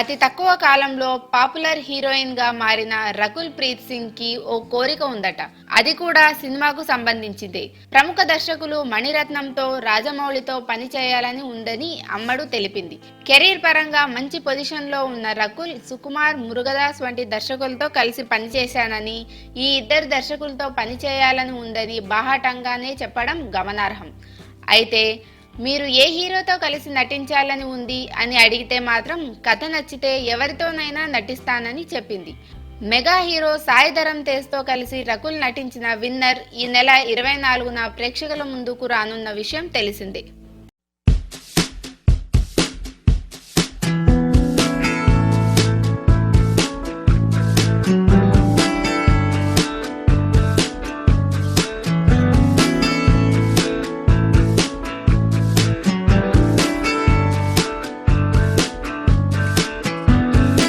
అతి తక్కువ కాలంలో పాపులర్ హీరోయిన్ గా మారిన రకుల్ ప్రీత్ సింగ్ కి ఓ కోరిక ఉందట. అది కూడా సినిమాకు సంబంధించింది. ప్రముఖ దర్శకులు మణిరత్నంతో, రాజమౌళితో పని చేయాలని ఉందని అమ్మడు తెలిపింది. కెరీర్ పరంగా మంచి పొజిషన్ లో ఉన్న రకుల్, సుకుమార్, మురుగదాస్ వంటి దర్శకులతో కలిసి పనిచేశానని, ఈ ఇద్దరు దర్శకులతో పని చేయాలని ఉందని బాహాటంగానే చెప్పడం గమనార్హం. అయితే మీరు ఏ హీరోతో కలిసి నటించాలని ఉంది అని అడిగితే మాత్రం కథ నచ్చితే ఎవరితోనైనా నటిస్తానని చెప్పింది. మెగా హీరో సాయి ధరమ్ తేజ్తో కలిసి రకుల్ నటించిన విన్నర్ ఈ నెల 24న ప్రేక్షకుల ముందుకు రానున్న విషయం తెలిసిందే.